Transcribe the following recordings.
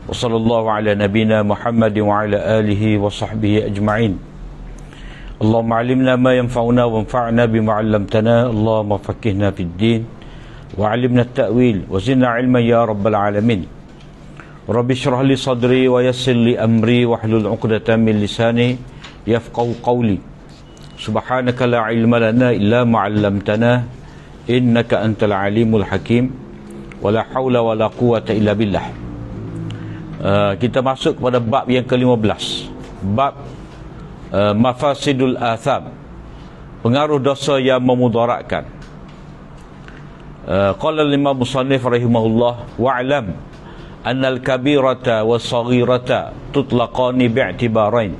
وصلى الله على نبينا محمد وعلى آله وصحبه أجمعين. اللهم علمنا ما ينفعنا وانفعنا بما علمتنا. اللهم فقهنا في الدين وعلمنا التأويل وزدنا علما يا رب العالمين. رب اشرح لي صدري ويسر لي أمري واحلل عقدة من لساني يفقهوا قولي. سبحانك لا علم لنا إلا ما علمتنا إنك أنت العليم الحكيم ولا حول ولا قوة إلا بالله. Kita masuk kepada bab yang ke-15, bab mafasidul atham, pengaruh dosa yang memudaratkan. Qala al-imam musannif rahimahullah wa'lam anna al-kabirata was-saghirata tutlaqani bi'tibarain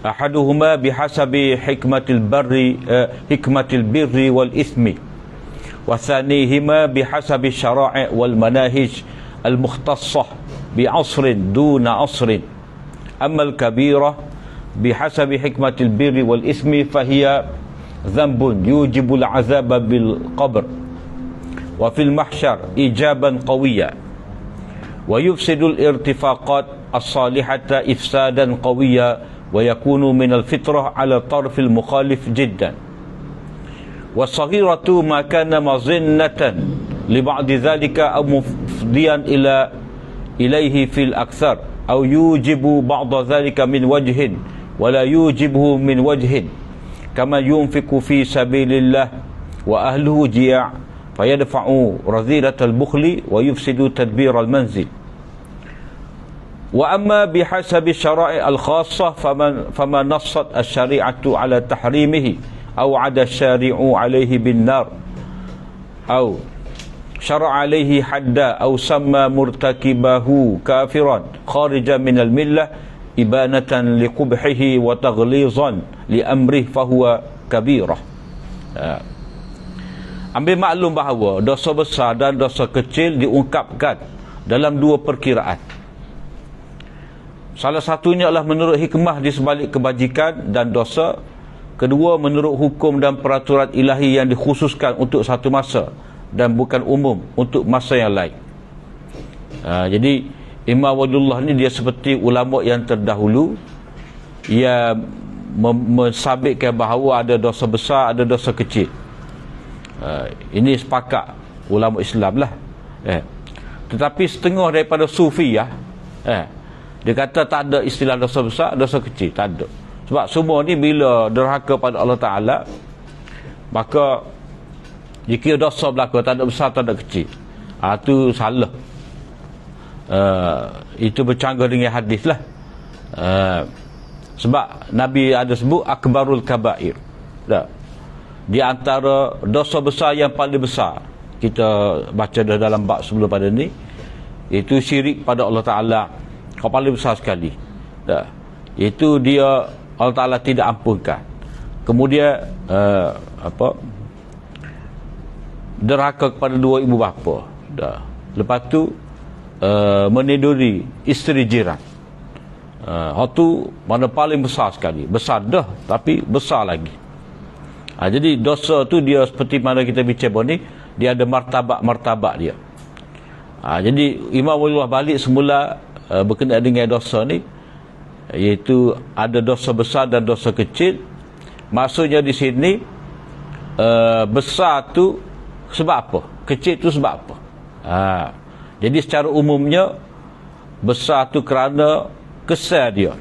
ahaduhuma bihasabi hikmatil birri wal ithmi wa thanihima bihasabi syara'i wal manahij al-mukhtassah بعصر دون عصر. أما الكبيرة بحسب حكمة البر والإثم فهي ذنب يوجب العذاب بالقبر وفي المحشر إيجابا قويا ويفسد الارتفاقات الصالحة إفسادا قويا ويكون من الفطرة على الطرف المخالف جدا. والصغيرة ما كان مظنة لبعض ذلك أو مفضيا إليه في الأكثر أو يوجب بعض ذلك من وجه ولا يوجبه من وجه كما ينفق في سبيل الله وأهله جياع فيدفع رذيلة البخل ويفسد تدبير المنزل. وأما بحسب الشرائع الخاصة فما نصت الشريعة على تحريمه أو عدا الشارع عليه بالنار أو شرع عليه حدا أو سمى مرتكبه كافرا خارجا من الملة إبانة لقبحه وتغليظا لأمره فهو كبيرة. Ambil maklum bahawa dosa besar dan dosa kecil diungkapkan dalam dua perkiraan. Salah satunya adalah menurut hikmah di sebalik kebajikan dan dosa. Kedua, menurut hukum dan peraturan ilahi yang dikhususkan untuk satu masa dan bukan umum untuk masa yang lain. Jadi Imam Waliyullah ni dia seperti ulama yang terdahulu yang mensabitkan bahawa ada dosa besar, ada dosa kecil. Ini sepakat ulama Islam lah. Tetapi setengah daripada Sufiyah, dia kata tak ada istilah dosa besar, dosa kecil, tak ada. Sebab semua ni bila derhaka pada Allah Ta'ala, maka jika dosa berlaku, tak ada besar, tak ada kecil, itu salah. Itu bercanggah dengan hadis lah. Sebab Nabi ada sebut akbarul kabair. Di antara dosa besar yang paling besar, kita baca dah dalam bab sebelum pada ni, itu syirik pada Allah Ta'ala. Yang paling besar sekali. Itu dia Allah Ta'ala tidak ampunkan. Kemudian derhaka kepada dua ibu bapa. Lepas tu meniduri isteri jiran. Itu mana paling besar sekali. Besar dah, tapi besar lagi. Jadi dosa tu dia seperti mana kita bicara ni, dia ada martabat dia. Jadi Imam Waliyullah balik semula berkenaan dengan dosa ni, iaitu ada dosa besar dan dosa kecil. Maksudnya di sini besar tu sebab apa? Kecil tu sebab apa? Jadi secara umumnya besar tu kerana kesal dia.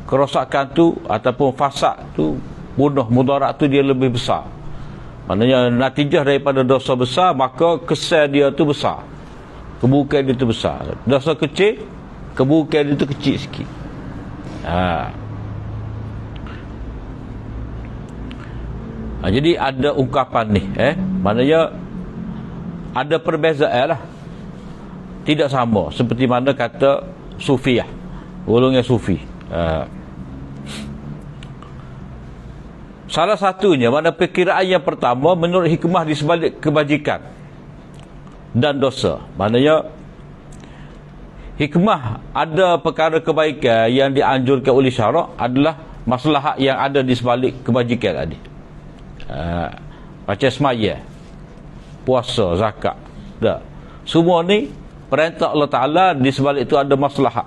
Kerosakan tu ataupun fasad tu, bunuh mudarat tu dia lebih besar. Maknanya natijah daripada dosa besar, maka kesal dia tu besar, keburukan dia tu besar. Dosa kecil, keburukan dia tu kecil sikit. Jadi ada ungkapan ni, maknanya ada perbezaan lah, tidak sama seperti mana kata Sufiyah, golongan Sufi. Salah satunya, mana perkiraan yang pertama menurut hikmah di sebalik kebajikan dan dosa. Maknanya hikmah, ada perkara kebaikan yang dianjurkan oleh syarak adalah maslahat yang ada di sebalik kebajikan tadi. Macam semaya, puasa, zakat, semua ni perintah Allah Ta'ala, di sebalik itu ada maslahat.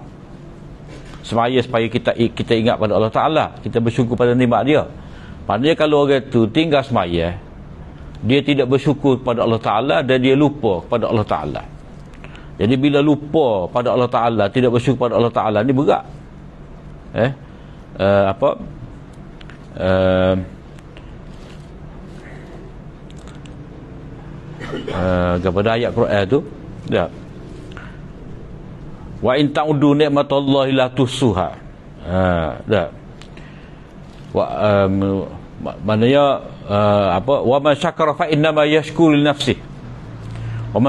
Semaya supaya kita ingat pada Allah Ta'ala, kita bersyukur pada nikmat dia. Maknanya kalau orang tu tinggal semaya, dia tidak bersyukur pada Allah Ta'ala dan dia lupa pada Allah Ta'ala. Jadi bila lupa pada Allah Ta'ala, tidak bersyukur pada Allah Ta'ala, ni berat. Kepada ayat Quran tu, ya. Wa in ta'udu ni'matallahi la tuhsuha. Dah. Maknanya wa man syakara fa innama yashkuru li nafsihi. Wa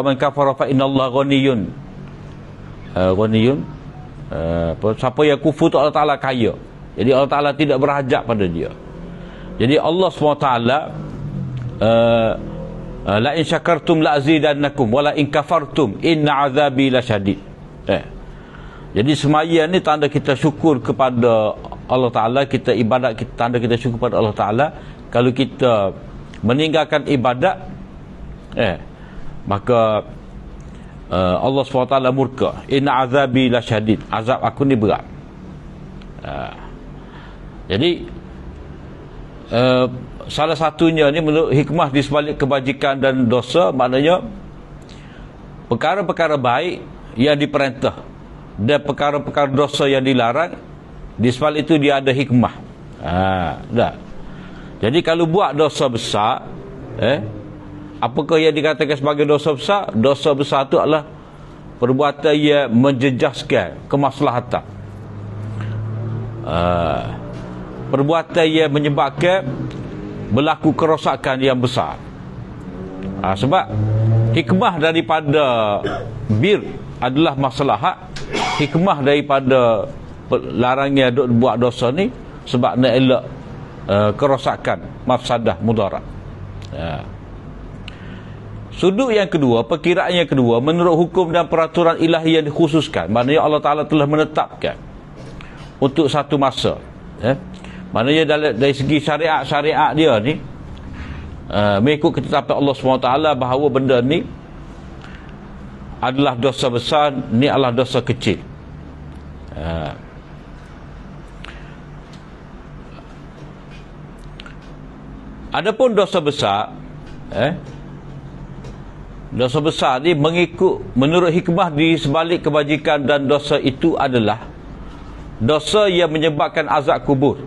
man kafara fa innallaha ghaniyyun. Siapa yang kufur tu Allah Ta'ala kaya. Jadi Allah Ta'ala tidak berhajat pada dia. Jadi Allah SWT la in syakartum la azidannakum wa la in kafartum inna azabi lasyadid. Jadi semaya ni tanda kita syukur kepada Allah Ta'ala, kita ibadat, tanda kita syukur kepada Allah Ta'ala. Kalau kita meninggalkan ibadat, maka Allah SWT murka. Inna azabi lasyadid, azab aku ni berat. Jadi salah satunya ni menurut hikmah di sebalik kebajikan dan dosa, maknanya perkara-perkara baik yang diperintah dan perkara-perkara dosa yang dilarang, di sebalik itu dia ada hikmah. Dah. Jadi kalau buat dosa besar, apakah yang dikatakan sebagai dosa besar? Dosa besar itu adalah perbuatan yang menjejaskan kemaslahatan, perbuatan yang menyebabkan berlaku kerosakan yang besar. Sebab hikmah daripada bir adalah maslahat. Hikmah daripada larangnya buat dosa ni sebab nak elak kerosakan, mafsadah, mudarat. Sudut yang kedua, perkiraan yang kedua, menurut hukum dan peraturan ilahi yang dikhususkan, maknanya Allah Ta'ala telah menetapkan untuk satu masa. Maknanya dari segi syariat dia ni, mengikut ketetapan Allah SWT bahawa benda ni adalah dosa besar, ni adalah dosa kecil. Adapun dosa besar, dosa besar ni menurut hikmah di sebalik kebajikan dan dosa itu adalah dosa yang menyebabkan azab kubur.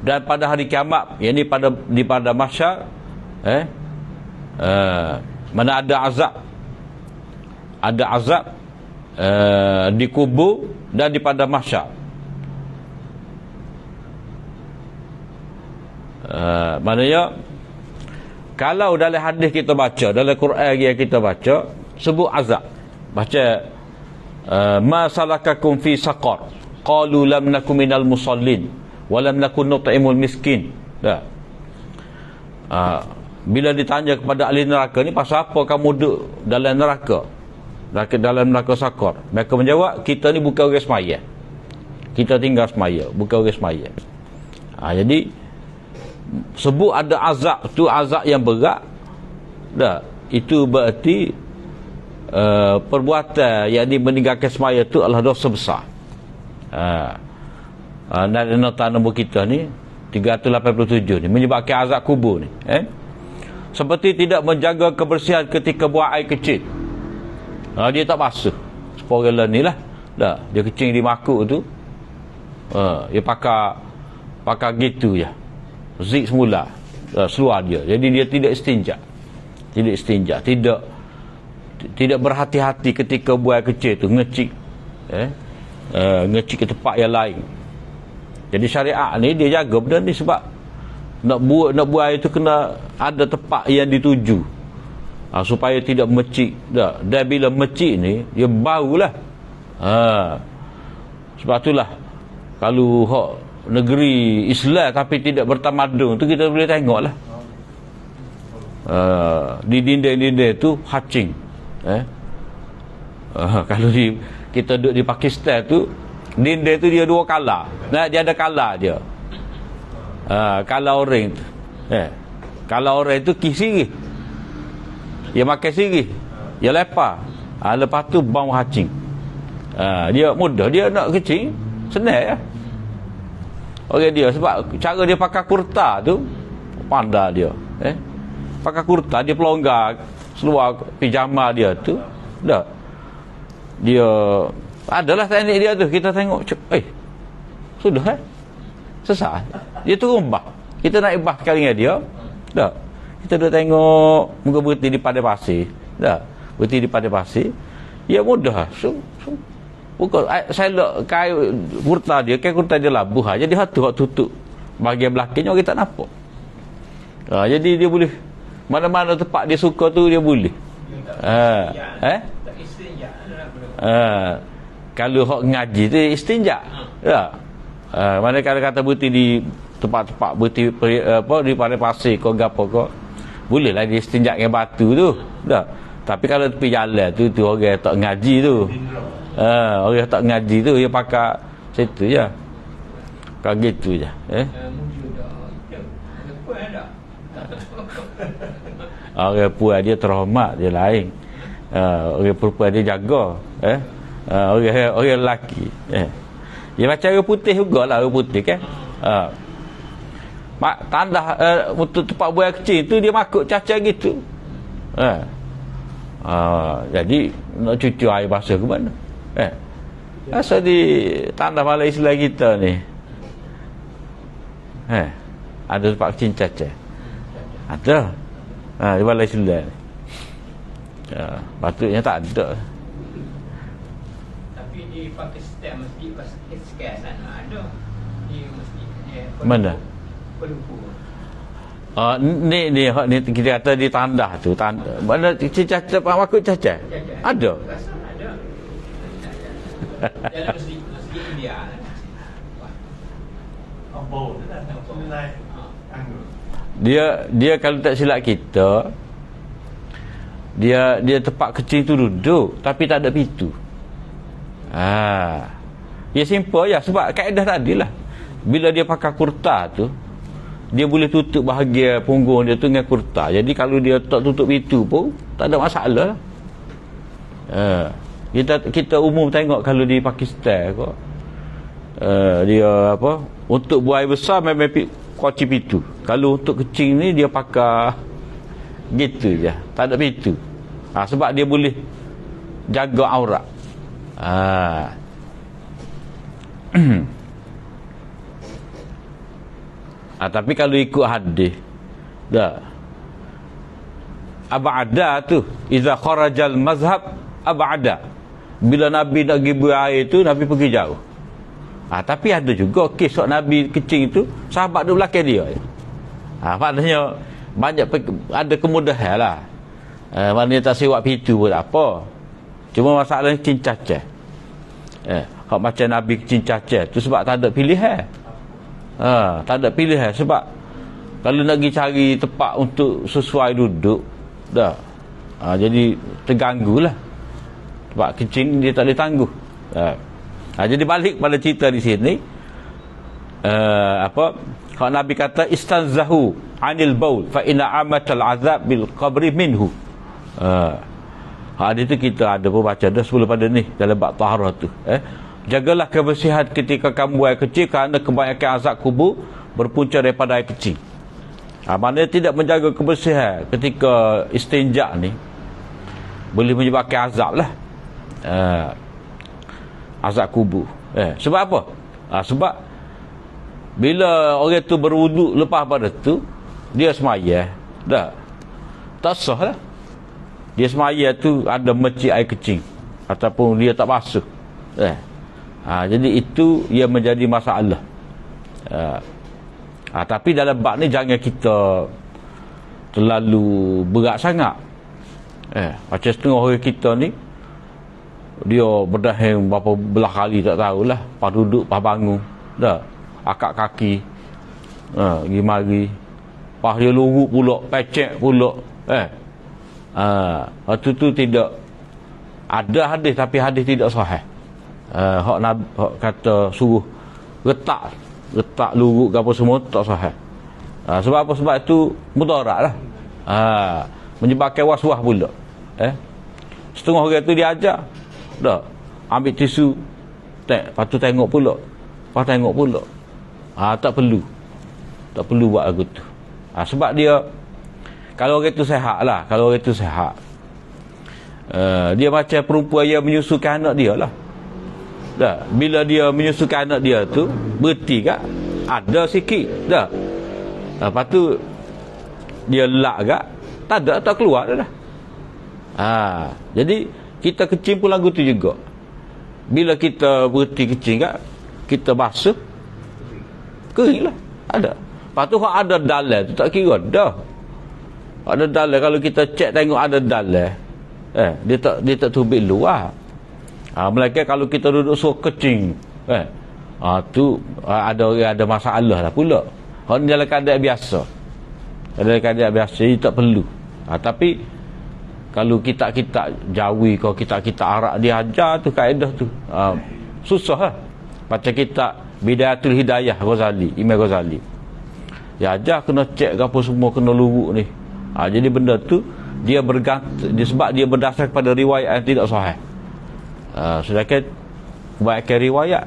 Dan pada hari kiamat, yakni pada mahsyar, mana ada azab di kubur dan di pada mahsyar. Maknanya kalau dalam hadis kita baca, dalam Quran yang kita baca, sebut azab, baca ma salakakum fi saqar qalu lam nakum minal musallin walam nakun nut'imul miskin. Dah. Bila ditanya kepada ahli neraka ni, pasal apa kamu duduk dalam neraka? Dalam neraka sakar. Mereka menjawab, kita ni bukan orang semaya. Kita tinggal semaya, bukan orang semaya. Jadi sebut ada azab tu, azab yang berat. Dah. Itu berarti perbuatan yang meninggalkan semaya tu adalah dosa besar. Dan nota nombor kita ni 387 ni menyebabkan azab kubur ni, seperti tidak menjaga kebersihan ketika buang air kecil. Dia tak basuh spoiler ni lah. Dah, dia kecing di makuk tu, dia pakai gitu je, zik semula, seluar dia. Jadi dia tidak istinja, tidak berhati-hati ketika buang air kecil tu, ngecik ke tempat yang lain. Jadi syariat ni dia jaga benda ni, sebab nak buat air tu kena ada tempat yang dituju, supaya tidak mecik. Dan bila mecik ni dia baulah. Sebab itulah kalau negeri Islam tapi tidak bertamadun tu, kita boleh tengoklah di dinding-dinding tu hacing. Kalau kita duduk di Pakistan tu, dinding tu dia dua kala. Dia ada kala dia. Kala orang tu. Kala orang tu kisih. Dia makan sirih. dia lepas. Lepas tu bau hacing. Dia mudah, dia nak kecing senang ya. Orang dia sebab cara dia pakai kurta tu pandai dia. Pakai kurta dia pelonggar seluar pijama dia tu. Dah. Dia adalah teknik dia tu. Kita tengok sudah sesat. Dia turun bah. Kita naik bah sekali dengan dia. Dah. Kita dah tengok muka berhenti di padai pasir. Dah. Berhenti di padai pasir. Ya mudah. Bukan selok kayu kurta dia, kayu kurta dia labuh aja, jadi hatu hak tutup bahagian belakangnya orang tak nampak. Jadi dia boleh mana-mana tempat dia suka tu dia boleh. Kalau hak ngaji tu istinja. Ya. Mana kalau kata berhenti di tempat-tempat berhenti di padai pasir kau gapo kau. Bolehlah dia istinja dengan batu tu. Dah. Tapi kalau tepi jalan tu orang tak ngaji tu. Orang tak ngaji tu dia pakai situ je. Kau gitu je. Orang puan dia terhormat dia lain. Orang perempuan dia jaga. Orang lelaki. Dia macam orang putih jugalah, orang putih kan. Tandah untuk tempat buaya kecil tu dia makuk caca gitu. Jadi nak cuci air basah ke mana? Asal di tanah Malaysia kita ni ada tempat kecil caca. Ada. Di Malaysia ni. Patutnya tak ada. Tapi di Pakistan Pakistan sana ada. Di masjid mana? Ni kita kata di tandah tu, mana caca pak makut caca? Ada. Dalam masjid India. Dia kalau tak silap kita, dia tempat kecil tu duduk tapi tak ada pintu. Dia simple ya, sebab kaedah tadilah. Bila dia pakai kurta tu, dia boleh tutup bahagian punggung dia tu dengan kurta. Jadi kalau dia tak tutup itu pun tak ada masalah. Kita umum tengok kalau di Pakistan kok, dia apa, untuk buai besar memang kunci pintu. Kalau untuk kecil ni dia pakai gitu je, tak ada pintu. Sebab dia boleh jaga aurat. Tapi kalau ikut hadis dah abada tu, iza kharajal mazhab abada, bila Nabi nak pergi buang air tu Nabi pergi jauh. Tapi ada juga kes Nabi kecil tu sahabat duduk belakang dia. Maknanya banyak ada kemudahan lah. Maknanya tak sewak pintu pun tak apa. Cuma masalahnya cincacah. Hak macam Nabi cincacah tu sebab tak ada pilihan. Tak ada pilihan sebab kalau nak pergi cari tempat untuk sesuai duduk dah. Jadi terganggulah. Sebab kencing dia tak boleh tangguh. Jadi balik pada cerita di sini, kalau Nabi kata istanzahu anil baul fa inna amatal azab bil qabri minhu. Hadis itu kita ada pun baca dah sebelum pada ni dalam bab taharah tu. Jagalah kebersihan ketika kamu buang air kecil, kerana kebanyakan azab kubur berpunca daripada air kecil. Maknanya tidak menjaga kebersihan ketika istinja ni boleh menyebabkan azab lah. Azab kubur. Sebab apa? Sebab bila orang tu berwuduk lepas pada tu, dia semaya dah tak sah lah. Dia semaya tu ada mecik air kecil ataupun dia tak basuh. Jadi itu ia menjadi masalah. Tapi dalam bab ni jangan kita terlalu berat sangat. Macam setengah orang kita ni, dia berdahing berapa belah kali tak tahulah, pas duduk pas bangun dah akak kaki pergi mari, pas dia luruk pula, pecek pula. Waktu tu tidak ada hadis, tapi hadis tidak sahih. Hak Nabi hak kata suruh retak luruk ke apa semua tak sahih. Sebab apa? Sebab itu mudarat lah. Menyebabkan was-was pula. Setengah orang tu dia ajar. Dah. Ambil tisu. Lepas tu tengok pula. Lepas tengok pula. Tak perlu. Tak perlu buat lagu tu. Sebab dia, kalau orang tu sihat lah. Kalau orang tu sihat. Dia macam perempuan yang menyusukan anak dia lah. Dah. Bila dia menyusukan anak dia tu, berhenti kak? Ada sikit. Dah. Lepas tu, dia lak kak? Tak ada, tak keluar dah. Jadi, kita kecil pun lagu tu juga. Bila kita berhenti kecil kak, kita basuh, kering lah. Ada. Lepas tu, kalau ada dalai tu, tak kira dah. Ada dalai, kalau kita cek tengok ada dalai, dia tak tubik luar. Melainkan kalau kita duduk suruh kecing, tu ada masalah lah pula. Kalau dalam keadaan biasa, dalam keadaan biasa dia tak perlu. Tapi kalau kita jawi, kalau kita arak dia ajar tu kaedah tu, susah lah. Macam kita Bidayatul Hidayah Ghazali, Imam Ghazali, dia ajar kena cek ke apa semua, kena luruk ni. Jadi benda tu dia bergantung, sebab dia berdasar kepada riwayat yang tidak sahih. Sedangkan kebanyakan riwayat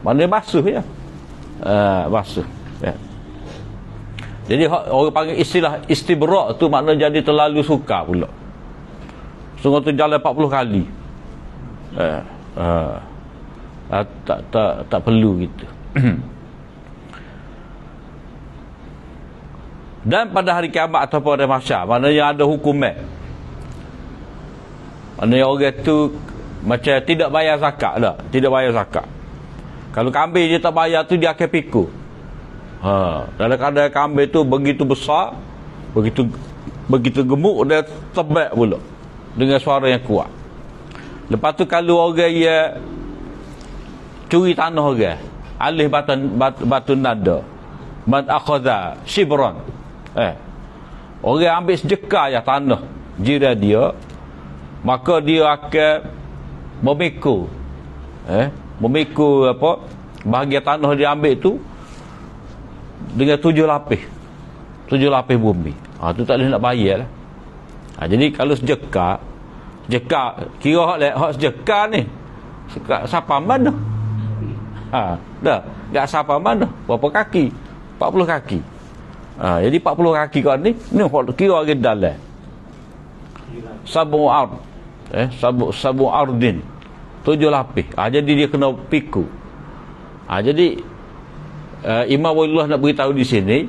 maknanya basuh je. Basuh ya. Jadi orang panggil istilah istibrak tu maknanya jadi terlalu suka pula. Sungguh tu jalan 40 kali. Tak perlu gitu. Dan pada hari kiamat ataupun pada mahsyar, maknanya ada hukuman. Maknanya orang tu macam tidak bayar zakat dah. Tidak bayar zakat. Kalau kambing dia tak bayar tu, dia akan pikul. Dalam keadaan kambing tu begitu besar, begitu gemuk, dia tebak pula dengan suara yang kuat. Lepas tu kalau orang yang curi tanah orang, alih batu nada, man akhadha shibran, orang ambil sejekar ya tanah jiran dia, maka dia akan memikul apa bahagian tanah dia ambil tu dengan 7 lapis bumi. Tu tak boleh nak bayar lah. Jadi kalau sejekar kira hak sejekar ni siapa mana? Dah enggak siapa mana? Berapa kaki? 40 kaki. Jadi 40 kaki kau ni kira orang dalam sabu ard, sabu ardin, 7 lapis. Jadi dia kena pikul. Jadi Imam Walillah nak beritahu di sini,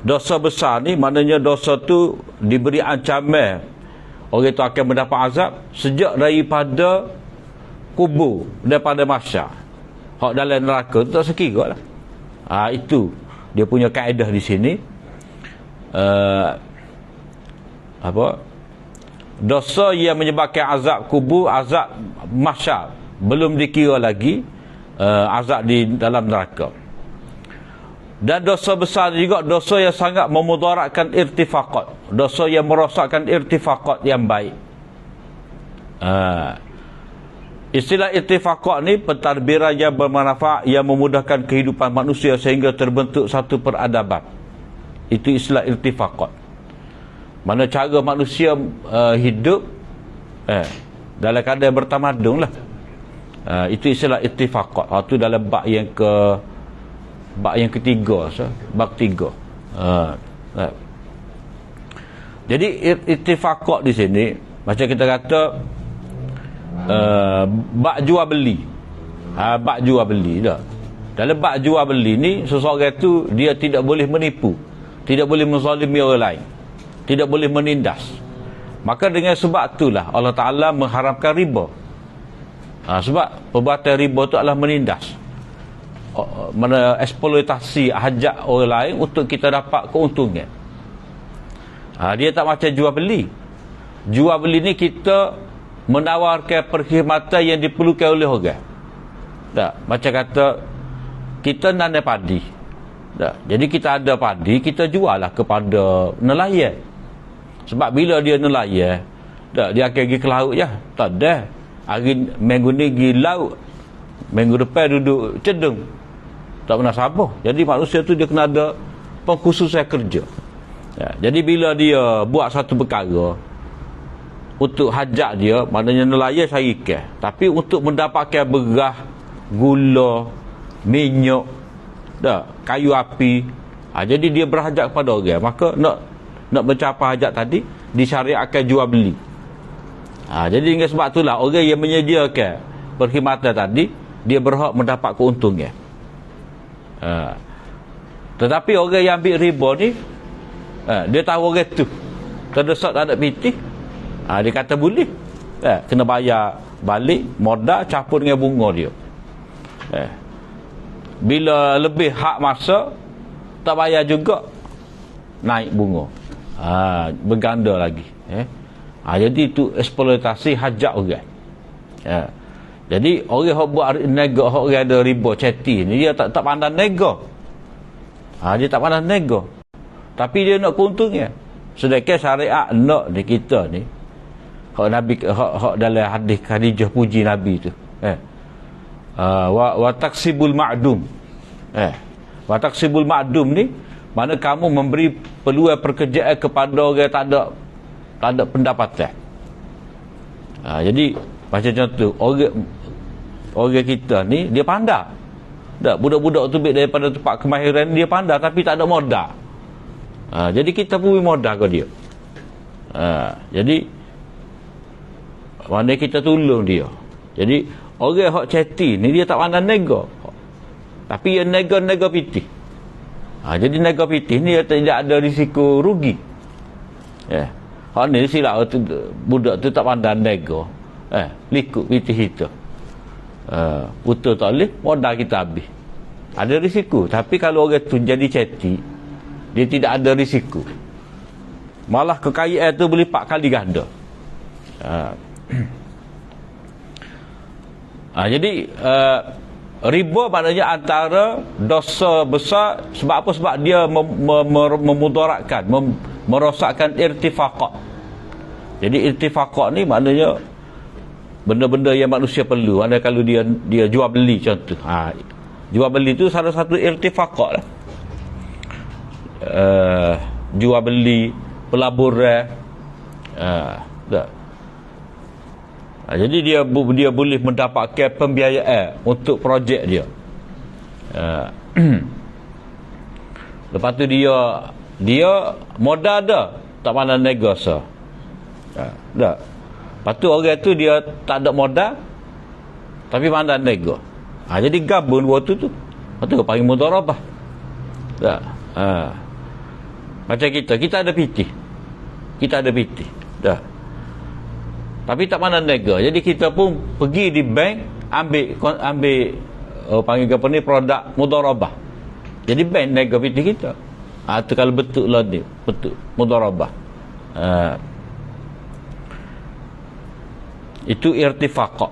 dosa besar ni maknanya dosa tu diberi ancaman, orang tu akan mendapat azab sejak daripada kubur, daripada mahsyar. Hak dalam neraka tu tak sekira lah. Itu dia punya kaedah di sini. Dosa yang menyebabkan azab kubur, azab mahsyar, belum dikira lagi azab di dalam neraka. Dan dosa besar juga dosa yang sangat memudaratkan irtifaqat, dosa yang merosakkan irtifaqat yang baik. Istilah irtifaqat ni pentadbiran yang bermanfaat yang memudahkan kehidupan manusia sehingga terbentuk satu peradaban. Itu istilah irtifaqat. Mana cara manusia hidup dalam keadaan bertamadun lah. Itu istilah irtifaqat. Itu dalam bab yang ketiga, bab 3. Jadi irtifaqat di sini macam kita kata bab jual beli. Bab jual beli dah. Dalam bab jual beli ni, seseorang tu dia tidak boleh menipu, tidak boleh menzalimi orang lain, tidak boleh menindas. Maka dengan sebab itulah Allah Ta'ala mengharamkan riba. Sebab perbuatan riba itu adalah menindas, eksploitasi hajat orang lain untuk kita dapat keuntungan. Dia tak macam jual beli. Jual beli ni kita menawarkan perkhidmatan yang diperlukan oleh orang. Tak, macam kata kita nanam padi. Tak, jadi kita ada padi, kita jual lah kepada nelayan. Sebab bila dia nelayan, tak, dia akan pergi ke laut je. Tak ada. Minggu ni pergi laut, minggu depan duduk cedung. Tak pernah sabar. Jadi manusia tu dia kena ada pengkhususan kerja. Jadi bila dia buat satu perkara, untuk hajat dia, maknanya nelayan cari ikan. Tapi untuk mendapatkan beras, gula, minyak, kayu api, jadi dia berhajat kepada orang. Maka nak mencapai hajat tadi, disyariatkan jual beli. Jadi dengan sebab itulah orang yang menyediakan perkhidmatan tadi, dia berhak mendapat keuntungan. Tetapi orang yang ambil riba ni, dia tahu orang tu terdesak tak ada pitih, dia kata boleh, kena bayar balik modal campur dengan bunga dia. Bila lebih hak masa, tak bayar juga, naik bunga, berganda lagi. Jadi itu eksploitasi hajat orang. Jadi orang yang buat nega, orang ada riba ceti ni, dia tak pandang nega. Dia tak pandang nega, tapi dia nak keuntungan. Sedangkan syariat nak di kita ni, hak Nabi, hak dalam hadis Khadijah puji Nabi tu, wa taksibul ma'dum. Wa taksibul ma'dum ni, mana kamu memberi peluang pekerjaan kepada orang yang tak ada pendapatan. Jadi macam contoh, orang kita ni dia pandai. Budak-budak tu daripada tempat kemahiran dia pandai, tapi tak ada modal. Jadi kita pun modal ke dia. Jadi mana kita tolong dia. Jadi orang hak ceti ni dia tak pandai nega, tapi dia nega pitih. Jadi nega pitih ni dia tidak ada risiko rugi. Hak ni silap budak tu tak pandai nega, likut pitih kita, putus tak boleh, modal kita habis. Ada risiko. Tapi kalau orang tu jadi ceti, dia tidak ada risiko, malah kekayaan tu boleh 4 kali ganda. Jadi riba maknanya antara dosa besar. Sebab apa? Sebab dia memudaratkan, merosakkan irtifaqat. Jadi irtifaqat ni maknanya benda-benda yang manusia perlu. Ada kalau dia jual beli contoh. Jual beli tu salah satu irtifaqat lah. Jual beli, pelaburan, jadi dia boleh mendapatkan pembiayaan untuk projek dia. Lepas tu dia modal ada, tak pandang negosiasi. Lepas tu orang tu dia tak ada modal, tapi pandang nego. Jadi gabung dua tu. Lepas tu panggil mudharabah. Macam kita ada pitih. Tapi tak pandang nego. Jadi kita pun pergi di bank, ambil panggil apa ni, produk mudharabah. Jadi bank nego pitih kita. Tu kalau betul lah dia, betul mudharabah. Itu irtifaqah.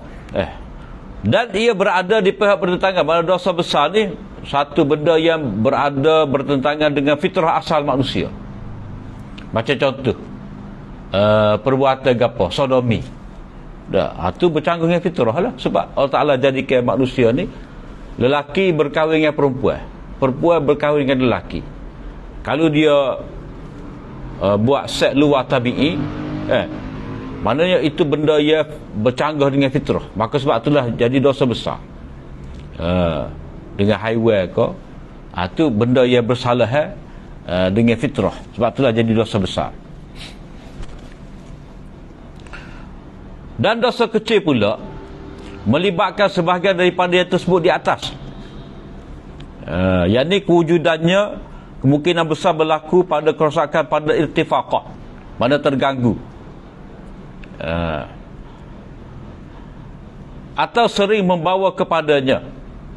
Dan ia berada di pihak bertentangan. Mana dosa besar ni satu benda yang bertentangan dengan fitrah asal manusia. Macam contoh, perbuatan gapo, sodomi. Itu bercanggung dengan fitrah lah. Sebab Allah Ta'ala jadikan manusia ni, lelaki berkahwin dengan perempuan, perempuan berkahwin dengan lelaki. Kalau dia buat seks luar tabi'i, maknanya itu benda yang bercanggah dengan fitrah. Maka sebab itulah jadi dosa besar. Dengan haiwan ke, itu benda yang bersalah dengan fitrah. Sebab itulah jadi dosa besar. Dan dosa kecil pula melibatkan sebahagian daripada yang tersebut di atas. Yang ni kewujudannya kemungkinan besar berlaku pada kerosakan pada irtifaqah, mana terganggu, atau sering membawa kepadanya,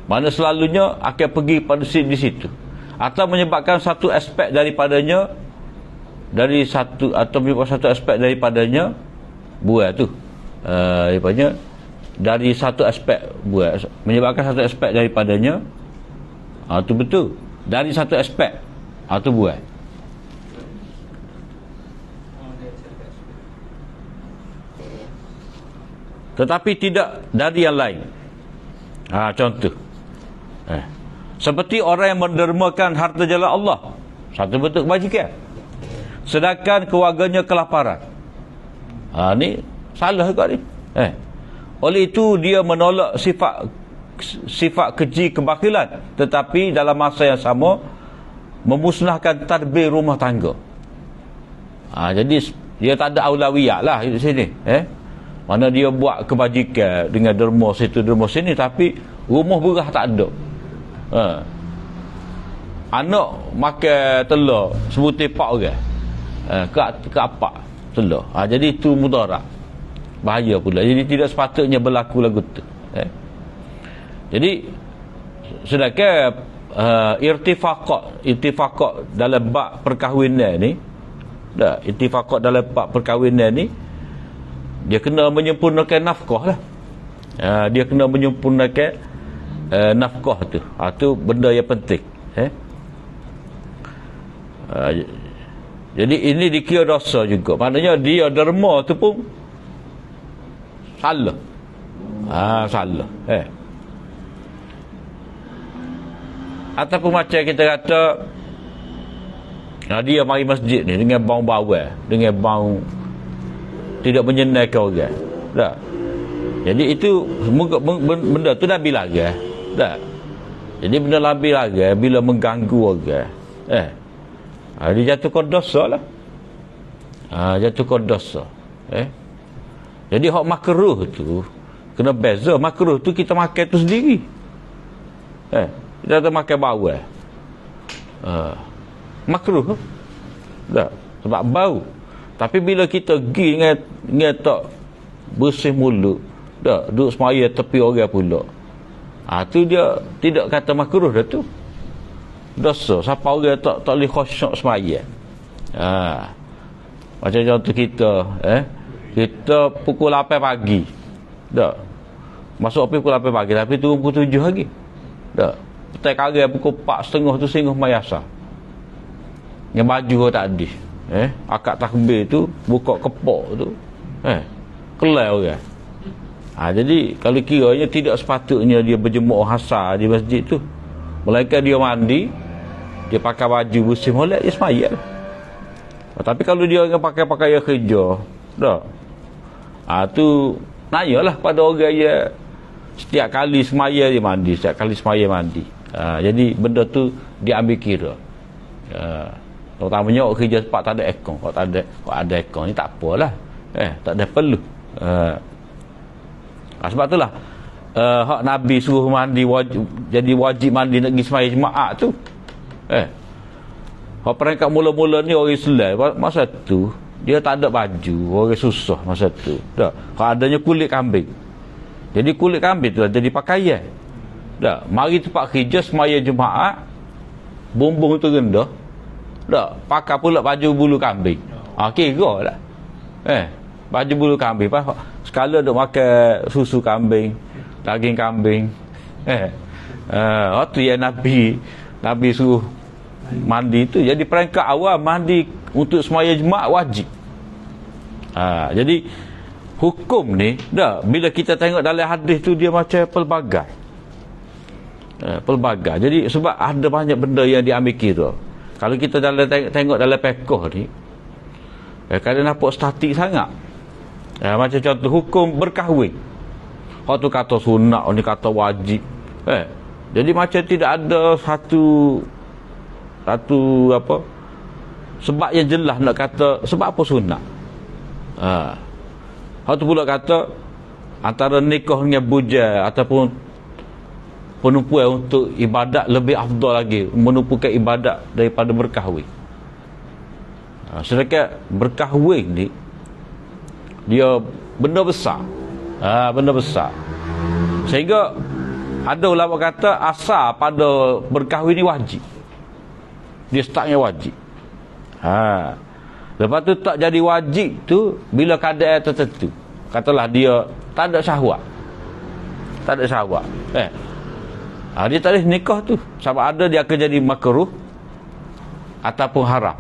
mana selalunya akan pergi pada di situ, atau menyebabkan satu aspek daripadanya, dari satu atau menyebabkan satu aspek daripadanya buat tu, daripadanya dari satu aspek buat, menyebabkan satu aspek daripadanya, tu betul, dari satu aspek, tu buat. Tetapi tidak dari yang lain. Contoh, seperti orang yang mendermakan harta jalan Allah, satu bentuk kebajikan, sedangkan keluarganya kelaparan. Ni salah juga ni. Oleh itu dia menolak sifat keji kebakilan, tetapi dalam masa yang sama memusnahkan tadbir rumah tangga. Jadi dia tak ada aulawiyat lah di sini. Mana dia buat kebajikan dengan derma situ derma sini, tapi rumah berah tak ada. Anak makan telur sebutir 4 orang. Ke apa telur. Jadi itu mudarat. Bahaya pula. Jadi tidak sepatutnya berlaku lagu tu. Jadi sedangkan irtifaqat dalam bab perkahwinan ni, irtifaqat dalam bab perkahwinan ni, dia kena menyempurnakan nafkah lah. Dia kena menyempurnakan nafkah tu. Tu benda yang penting. Jadi ini dikira dosa juga. Maknanya dia derma tu pun salah. Salah. Ataupun macam kita kata dia mari masjid ni dengan bau bawal, dengan bau tidak menyenangkan orang. Tak. Jadi itu benda tu Nabi larang. Tak. Jadi benda Nabi larang bila mengganggu orang. Dia jatuhkan dosa lah. Jatuhkan dosa. Jadi hak makruh tu kena beza. Makruh tu kita makan tu sendiri. Kita tak makan bawal. Makruh. Tak. Sebab bau. Tapi bila kita pergi dengan tak bersih mulut, tak duduk semaya tepi orang pula, tu dia tidak kata makruh dah tu. Dosa. Siapa orang tak boleh khusyuk semaya. Macam contoh kita, kita pukul 8 pagi. Tak. Masuk pukul 8 pagi tapi turun pukul 7 lagi. Tak. Petai karang pukul 4.30 tu singguh mayasa. Yang baju tak ada. Akad takbir tu buka kepok tu. Kelai orang. Jadi kalau kiranya tidak sepatutnya dia berjemaah hasar di masjid tu. Melainkan dia mandi, dia pakai baju bersih molek, dia semaya lah. Tapi kalau dia orang pakai pakaian kerja, dah. Tu nanyalah pada orang yang setiap kali semaya dia mandi, setiap kali semaya mandi. Jadi benda tu diambil kira. Terutamanya orang kerja tempat tak ada aircon. Kalau ada aircon ni tak apalah. Tak ada perlu. Sebab itulah hak Nabi suruh mandi jadi wajib mandi nak pergi semaya jemaah tu. Hak peringkat mula-mula ni orang Islam masa tu dia tak ada baju, orang susah masa tu. Tak. Kalau adanya kulit kambing. Jadi kulit kambing tu jadi pakaian. Tak. Mari tempat kerja semaya jemaah bumbung tu rendah. Tak. Pakai pula baju bulu kambing. Kira lah. Baju bulu kambing. Sekala duk makan susu kambing, daging kambing. Tu yang Nabi suruh mandi tu. Jadi peringkat awal mandi untuk semaya jemaah wajib. Jadi hukum ni bila kita tengok dalam hadis tu dia macam pelbagai. Jadi sebab ada banyak benda yang diambil kira. Kalau kita tengok dalam fiqh ni, kadang nampak statik sangat. Macam contoh hukum berkahwin. Hak tu kata sunat, ni kata wajib. Jadi macam tidak ada satu apa sebab yang jelas nak kata sebab apa sunat. Hak tu pula kata antara nikah dengan bujang ataupun penumpuan untuk ibadat lebih afdal lagi menumpukan ibadat daripada berkahwin. Sedangkan berkahwin ni dia benda besar. Benda besar. Sehingga ada ulama kata asal pada berkahwin ni wajib. Dia startnya wajib. Lepas tu tak jadi wajib tu bila keadaan tertentu. Katalah dia tak ada syahwat. Tak ada syahwat. Dia tak boleh nikah tu. Sebab ada dia akan jadi makruh ataupun haram.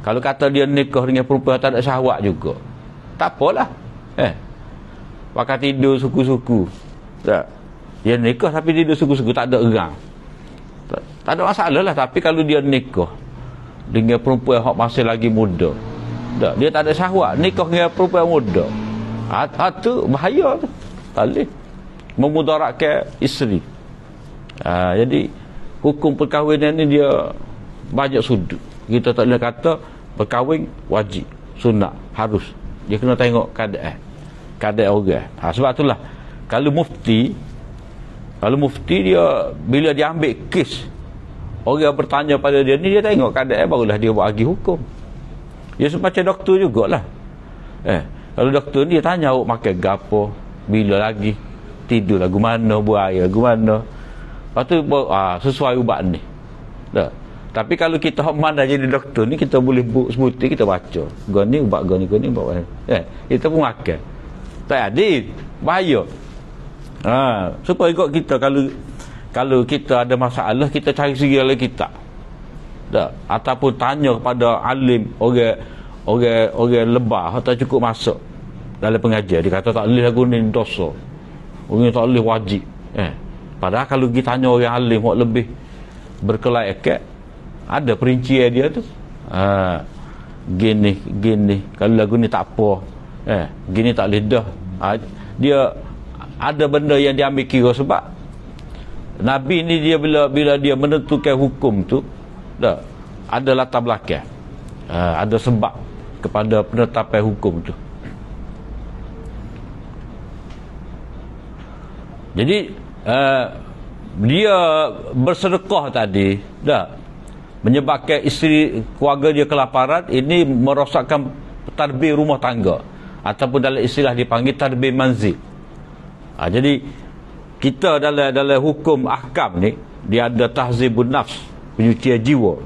Kalau kata dia nikah dengan perempuan tak ada syahwat juga, tak apalah. Pakai tidur suku-suku. Tak. Dia nikah tapi tidur suku-suku, tak ada erang. Tak ada masalah lah. Tapi kalau dia nikah dengan perempuan yang masih lagi muda, Tak, dia tak ada syahwat, nikah dengan perempuan muda. Tu bahaya tu. Tak boleh memudaratkan isteri. Jadi hukum perkahwinan ni dia banyak sudut. Kita tak boleh kata berkahwin wajib, sunat, harus. Dia kena tengok keadaan orang. Sebab itulah kalau mufti dia bila dia ambil kes, orang bertanya pada dia ni, dia tengok keadaan barulah dia bagi hukum. Dia semacam doktor jugalah. Kalau doktor ni dia tanya awak makan gapo, bila lagi, tidur lagu mana, buat air lagu mana. Lepas tu sesuai ubat ni. Tak. Tapi kalau kita mana jadi doktor ni, kita boleh sebuti, kita baca. Gua ni ubat, gua ni ubat. Kita pun makan. Tak adil, bahaya. Supaya ikut kita, kalau kita ada masalah, kita cari segi oleh kita. Tak. Ataupun tanya kepada alim, orang lebah atau cukup masuk dalam pengajian, dia kata tak boleh lagu ni dosa, orang tak boleh wajib. Padahal kalau kita tanya orang alim yang lebih berkelayakan, ada perincian dia tu. Gini kalau lagu ni tak apa, gini tak boleh dah. Dia ada benda yang dia ambil kira. Sebab Nabi ni dia bila dia menentukan hukum tu, dah ada latar belakang, ada sebab kepada penetapan hukum tu. Jadi dia bersedekah tadi, dah menyebabkan isteri keluarga dia kelaparan. Ini merosakkan tadbir rumah tangga, ataupun dalam istilah dipanggil tadbir manzil. Jadi kita dalam hukum ahkam ni, dia ada tahzibun nafs, penyucian jiwa.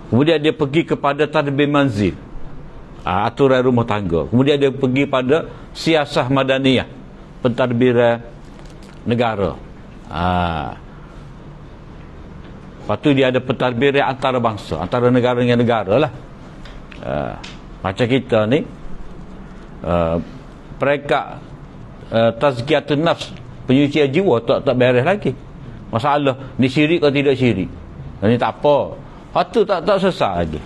Kemudian dia pergi kepada tadbir manzil, aturan rumah tangga. Kemudian dia pergi pada siasah madaniyah, pentadbiran negara. Lepas tu dia ada pentadbiran antara bangsa, antara negara dengan negara lah. Macam kita ni, peringkat tazkiyatun nafs, penyucian jiwa tak beres lagi. Masalah ni syirik atau tidak syirik, ni tak apa, tu tak selesai lagi.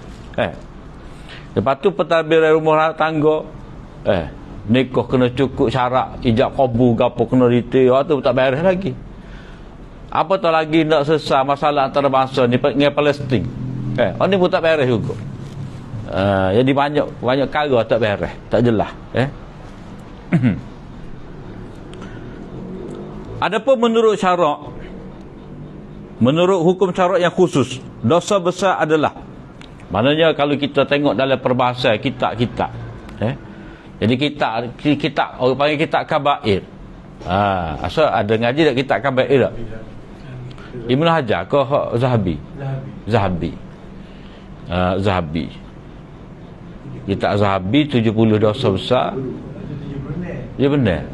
Lepas tu pentadbiran rumah tangga, nikah kena cukup syarat, ijab qabul gapo kena detail, tu tak beres lagi. Apa tak lagi nak selesai masalah antara bangsa ni dengan Palestin, ni pun tak beres juga. Jadi banyak perkara tak beres, tak jelas. Adapun menurut syarak, menurut hukum syarak yang khusus, dosa besar adalah, maknanya kalau kita tengok dalam perbahasan kitab, jadi kitab orang panggil kitab kabair. Asal ada ngaji tak kitab kabair tak? Ibnu Hajar ke Zahabi? Zahabi. Kitab Zahabi 70 dosa besar. Ya benar.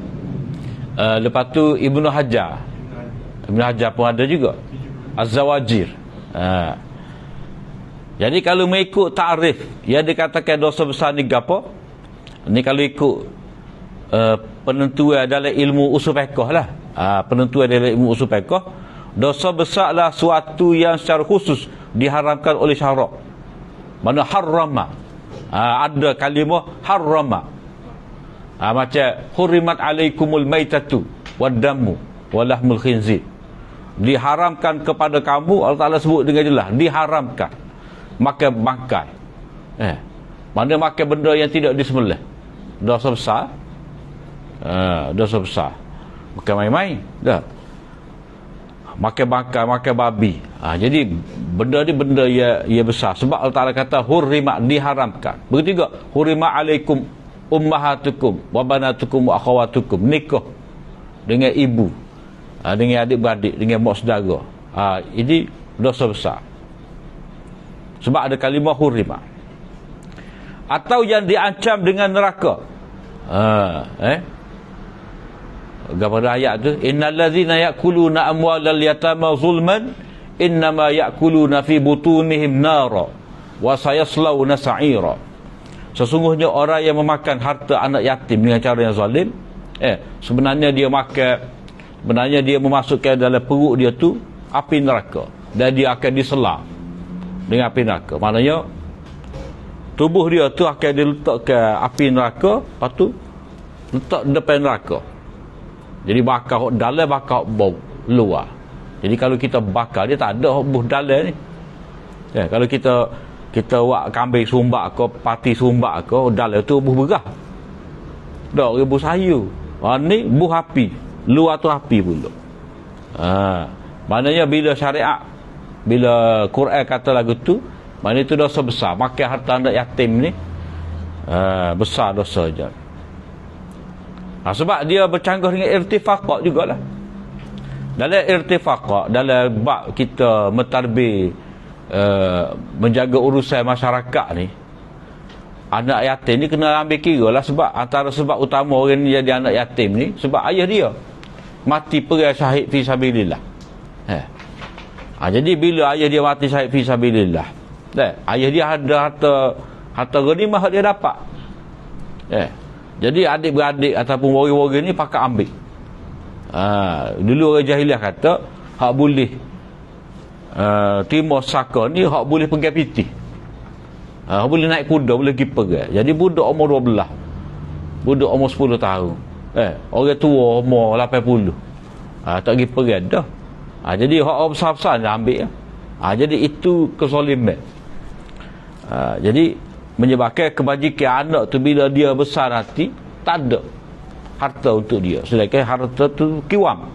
Lepas tu Ibnu Hajar pun ada juga, Az-Zawajir. Jadi kalau mengikut ta'rif yang dikatakan dosa besar ni gapo, ni kalau ikut penentuan dalam ilmu usul fiqh lah. Penentuan dalam ilmu usul fiqh, dosa besar adalah suatu yang secara khusus diharamkan oleh syarak. Mana harrama, ada kalimah harrama. Macam hurimat alaikumul maitatu waddamu walahmul khinzir, diharamkan kepada kamu. Allah Ta'ala sebut dengan jelas, diharamkan makan bangkai. Mana makan benda yang tidak disembelih, dosa besar. Dosa besar, bukan main-main dah. Makan bangkai, makan babi. Jadi benda ni benda ia besar. Sebab Allah Ta'ala kata hurimat, diharamkan. Begitu juga hurimat alaikum ummahatukum wa banatukum wa akhawatukum, nikah dengan ibu, dengan adik-beradik, dengan mak saudara. Ini dosa besar. Sebab ada kalimah hurima. Atau yang diancam dengan neraka. Gambar ayat tu, innal ladzina ya'kuluna amwalal yatama zulman innama ya'kuluna fi butunihim nara wa sayaslawna sa'ira. Sesungguhnya orang yang memakan harta anak yatim dengan cara yang zalim, sebenarnya dia memasukkan dalam perut dia tu api neraka, dan dia akan disela dengan api neraka. Maknanya tubuh dia tu akan diletak ke api neraka, lepas tu letak depan neraka. Jadi bakar dalam, bakar bau luar. Jadi kalau kita bakar, dia tak ada buh dalam ni. Ya, kalau kita buat kambing sumbak ke, pati sumbak ke, dalam tu buh berah. Dak buh sayu. Ni buh api, luar tu api pula. Maknanya bila syariat, bila Quran kata lagu tu, maknanya itu dosa besar. Makan harta anak yatim ni besar dosa je. Sebab dia bercanggah dengan irtifaqah jugalah. Dalam irtifaqah, dalam bab kita mentadbir menjaga urusan masyarakat ni, anak yatim ni kena ambil kira lah. Sebab antara sebab utama orang ni jadi anak yatim ni, sebab ayah dia mati perang syahid fi sabilillah. Jadi bila ayah dia mati syahid fi sabilillah, ayah dia ada harta ghanimah dia dapat. Jadi adik-beradik ataupun wari-wari ni pakat ambil. Dulu orang jahiliah kata hak boleh terima saka ni hak boleh pegang piti. Hak boleh naik kuda, boleh pergi perang. Jadi budak umur 12, budak umur 10 tahun, orang tua umur 80, tak pergi perang dah. Jadi hak besar-besar dia ambil. Jadi itu kezaliman. Jadi menyebabkan kebajikan anak tu bila dia besar nanti tak ada harta untuk dia. Sedangkan harta tu kiwam,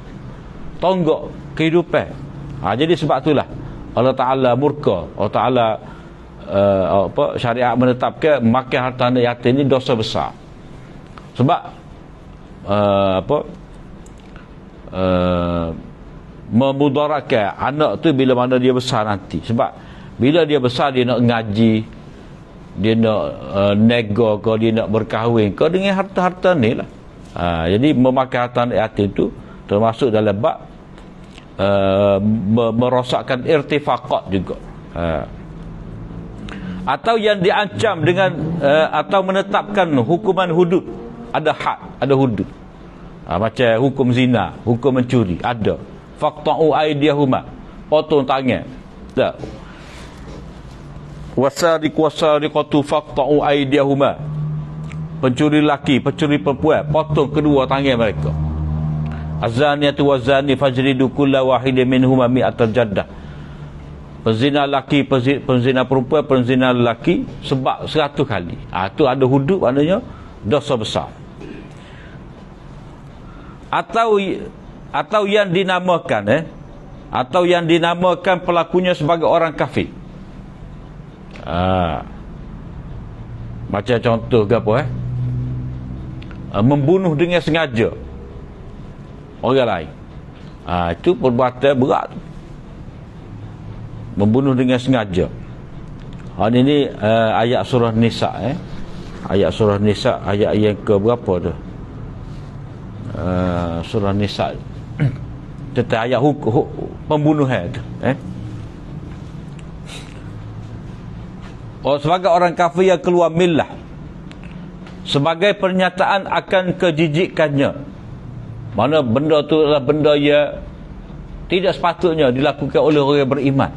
tonggak kehidupan. Jadi sebab itulah Allah Ta'ala murka. Allah Ta'ala syariat menetapkan makan harta anak yatim ni dosa besar. Sebab memudaratkan anak tu bila mana dia besar nanti. Sebab bila dia besar, dia nak ngaji, dia nak nego ke, dia nak berkahwin ke dengan harta-harta ni lah. Jadi memakai harta anak yatim tu termasuk dalam bab merosakkan irtifaqat juga. Atau yang diancam dengan atau menetapkan hukuman hudud, ada had, ada hudud. Macam hukum zina, hukum mencuri, ada. Faqta'u aydiyahuma, potong tangan. Tak. Wasariq wasariqatu faqta'u aydiyahuma, pencuri lelaki, pencuri perempuan, potong kedua tangan mereka. Azaniyatu wazani fajridu kulla wahidin minhuma mi'atal jaddah. Penzina lelaki, penzina perempuan, penzina lelaki sebab 100 kali. Itu ada hudud, maknanya dosa besar. Atau yang dinamakan atau yang dinamakan pelakunya sebagai orang kafir. Macam contoh ke apa membunuh dengan sengaja orang lain. Itu perbuatan berat. Membunuh dengan sengaja. Ini ayat surah Nisa. Ayat surah Nisa, ayat yang ke berapa tu? Surah Nisa. Tentang ayat pembunuhan tu. Sebagai orang kafir yang keluar millah, sebagai pernyataan akan kejijikannya. Mana benda tu adalah benda yang tidak sepatutnya dilakukan oleh orang beriman.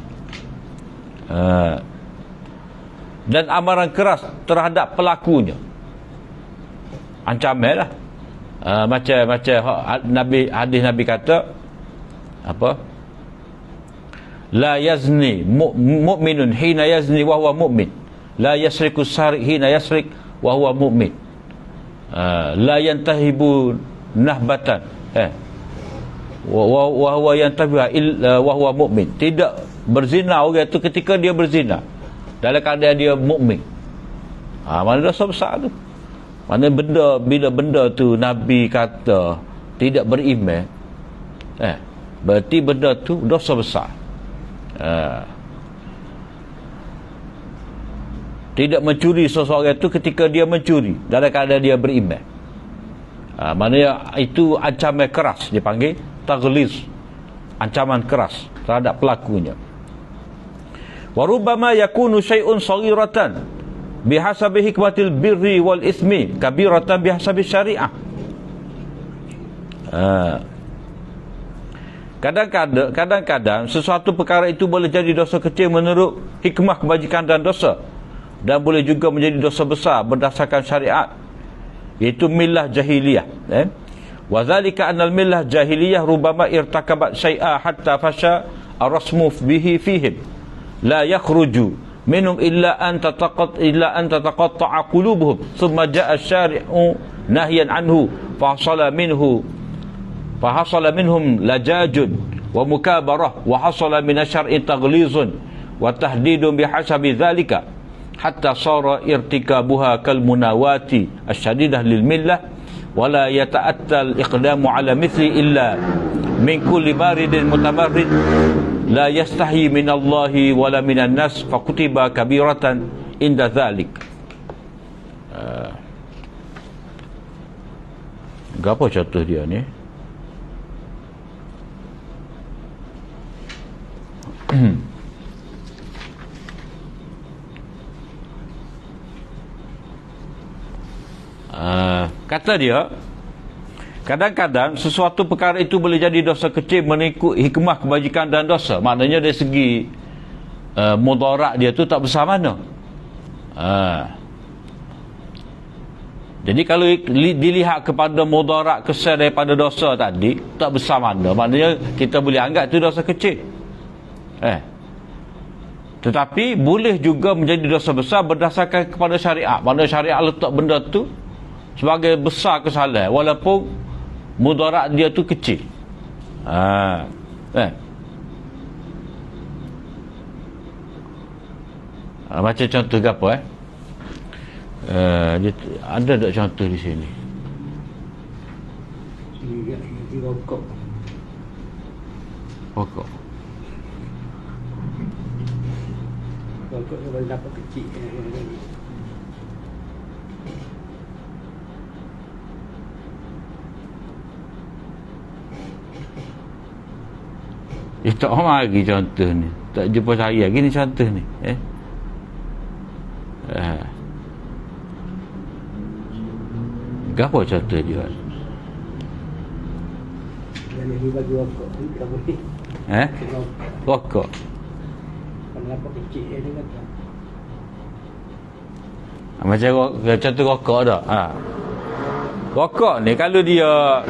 Dan amaran keras terhadap pelakunya. Ancaman lah. Macam Nabi, hadis Nabi kata apa? La yazni mu'minun hina yazni wa huwa mu'min. La yasriku sariq hina yasriq wa huwa mu'min. La yantahibu nahbatan wa huwa yantabiha illa wa huwa mu'min. Tidak berzina orang itu ketika dia berzina dalam keadaan dia mukmin. Mana dosa besar tu. Mana benda, bila benda tu Nabi kata tidak beriman, berarti benda tu dosa besar. Tidak mencuri seseorang itu ketika dia mencuri dalam keadaan dia beriman. Maknanya itu ancaman keras, dipanggil taghliz, ancaman keras terhadap pelakunya. Wa rubbama yakunu syai'un saghiratan bihasabi hikmatil birri wal ismi kabiratan bihasabi syariah. Kadang-kadang sesuatu perkara itu boleh jadi dosa kecil menurut hikmah kebajikan dan dosa, dan boleh juga menjadi dosa besar berdasarkan syariat, iaitu millah jahiliyah. Wa dzalika anna al-millah jahiliyah rubama irtakabat syai'a hatta fasha ar-rasmu bihi fihim la yakhruju minhum illa an tataqatta'a qulubuhum thumma ja'a asy-syari'u nahyan anhu fa hasala minhum lajajun wa mukabarah wa hasala min asy-syar'i taghlizun wa tahdidun bihasabi dzalika hatta sara irtikabuha kal munawati asyadidah lil millah wala yata'attal iqdamu ala mithli illa min kulli baridin mutamarrid la yastahi min Allahi wala minan nas faqutiba kabiratan inda dhalik. Apa contoh dia ni? Kata dia, kadang-kadang sesuatu perkara itu boleh jadi dosa kecil mengikut hikmah kebajikan dan dosa. Maknanya dari segi mudarat dia tu tak besar mana. Jadi kalau dilihat kepada mudarat kesan daripada dosa tadi, tak besar mana, maknanya kita boleh anggap itu dosa kecil. Tetapi boleh juga menjadi dosa besar berdasarkan kepada syariat. Maknanya syariat letak benda tu sebagai besar kesalahan walaupun mudarat dia tu kecil. Macam contoh ke apa dia, ada tak contoh di sini? Rokok. Rokok Kalau dapat kecil tak mari contoh ni. Tak jumpa saya lagi ni contoh ni. Apa contoh dia? Yang ni bagi rokok ni tak boleh. Rokok. Kalau dapat kecil dia kata. Macam contoh rokok dah. Rokok ni kalau dia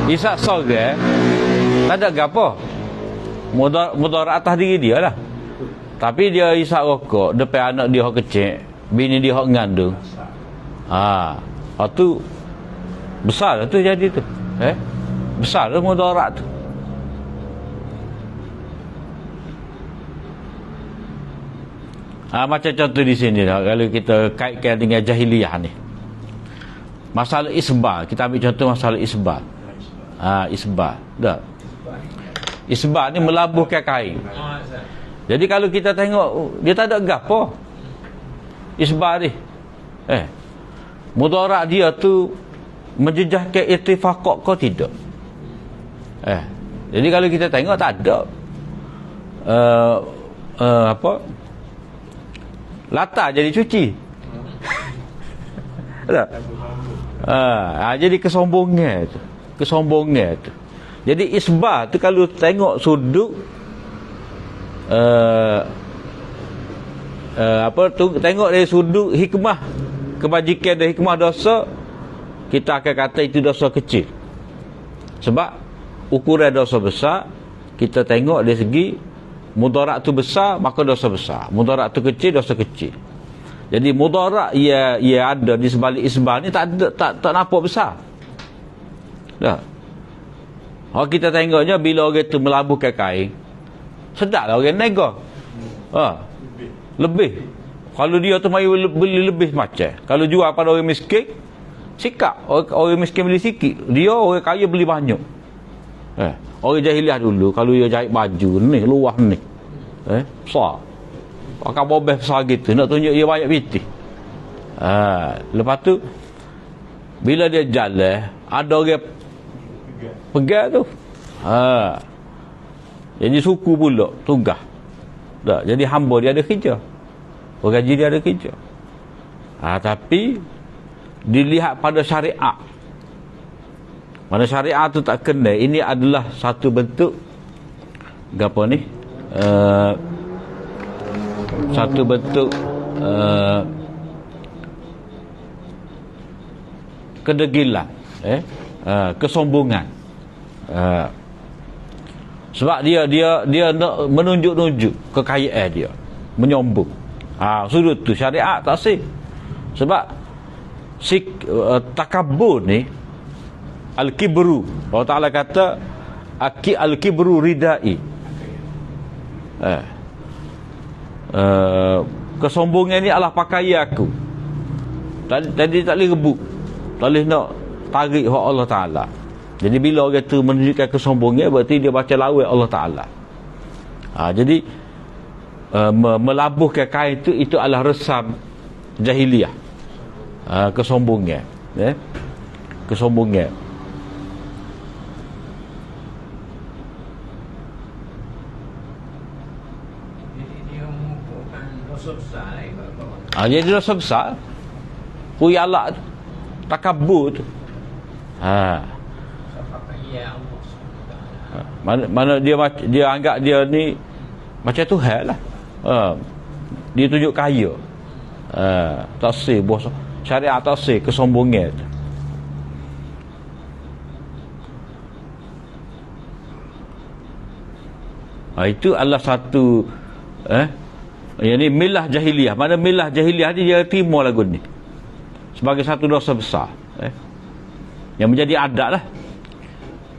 isap sorang, tak ada apa. Mudarat atas diri dia lah. Tapi dia isap rokok depan anak dia hok kecil, bini dia hok ngandung. Tu besar lah tu jadi tu. Besar lah mudarat tu. Macam contoh di sini lah, kalau kita kaitkan dengan jahiliyah ni, masalah isbal, kita ambil contoh masalah isbal. Isbal dah. Isbal ni melabuhkan kain. Jadi kalau kita tengok dia tak ada gapo isbal ni, mudarat dia tu menjejaskan ittifaqah ke tidak? Jadi kalau kita tengok tak ada latar jadi cuci. Tak? Jadi kesombongan tu. Jadi isbah tu kalau tengok sudut tengok dari sudut hikmah kebajikan dan hikmah dosa, kita akan kata itu dosa kecil. Sebab ukuran dosa besar, kita tengok dari segi mudarat tu besar, maka dosa besar. Mudarat tu kecil, dosa kecil. Jadi mudarat ia ada di sebalik isbah ni tak nampak besar. Dah. Kita tengoknya bila orang tu melabuhkan kain, sedaplah orang nega. Lebih. Kalau dia tu mari beli lebih macam. Kalau jual pada orang miskin, sikap. Orang miskin beli sikit, dia orang kaya beli banyak. Orang jahiliah dulu kalau dia jahit baju ni luah ni, besar, pakai bobeh besar gitu, nak tunjuk dia banyak piti. Lepas tu bila dia jalan, ada orang pegang tu. Jadi suku pula tugas. Tak, jadi hamba dia ada kerja, gaji dia ada kerja. Tapi dilihat pada syariat, mana syariat tu tak kena. Ini adalah satu bentuk apa ni, satu bentuk kedegilan, kesombongan. Sebab dia nak menunjuk-nunjuk kekayaan dia, menyombong. Sudut tu syariat tak sih. Sebab takabur ni, al-kibru, Allah Ta'ala kata al-kibru ridai. Kesombongan ni adalah pakaian aku. Tadi tak boleh rebut, tak boleh nak tarik hak Allah Ta'ala. Jadi bila orang tu menunjukkan kesombongan, berarti dia baca lawan Allah Ta'ala. Jadi melabuhkan kain itu adalah resam jahiliah. Kesombongan, kesombongan. Jadi dia mengumpulkan dosa besar lah. Jadi dosa besar. Kuyalak takabur tu. Mana dia anggap dia ni macam Tuhan lah. Dia tunjuk kaya. Tak sih bos syariat, tak sih kesombongan tu. Itu adalah satu yang ni milah jahiliah. Mana milah jahiliah ni dia terima lagu ni sebagai satu dosa besar, yang menjadi adat lah.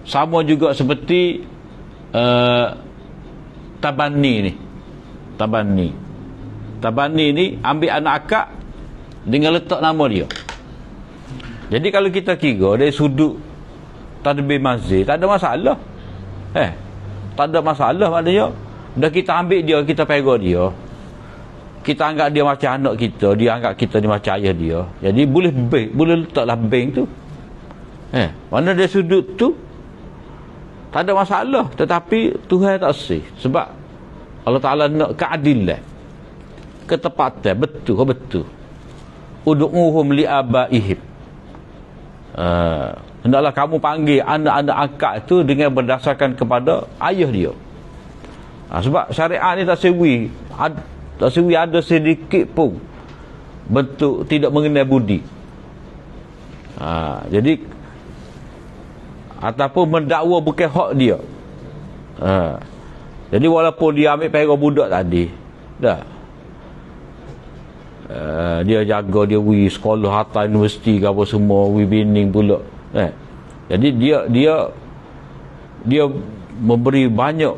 Sama juga seperti tabani ni ambil anak akak dengan letak nama dia. Jadi kalau kita kira dari sudut tadbir mazhir, tak ada masalah. Tak ada masalah. Maknanya dah kita ambil dia, kita pegang dia, kita anggap dia macam anak kita, dia anggap kita ni macam ayah dia. Jadi boleh letaklah bank tu. Mana dari sudut tu tak ada masalah. Tetapi Tuhan tak sih. Sebab Allah Ta'ala nak keadilan, ketepatan, betul. Ud'uhum li'abaihim. Hendaklah kamu panggil anak-anak akak itu dengan berdasarkan kepada ayah dia. Sebab syariat ni tak sewi ada sedikit pun bentuk tidak mengenai budi. Jadi ataupun mendakwa bukan hak dia. Jadi walaupun dia ambil pegang budak tadi, dah dia jaga dia pergi sekolah hatta universiti ke apa semua, pergi bining pula. Jadi dia memberi banyak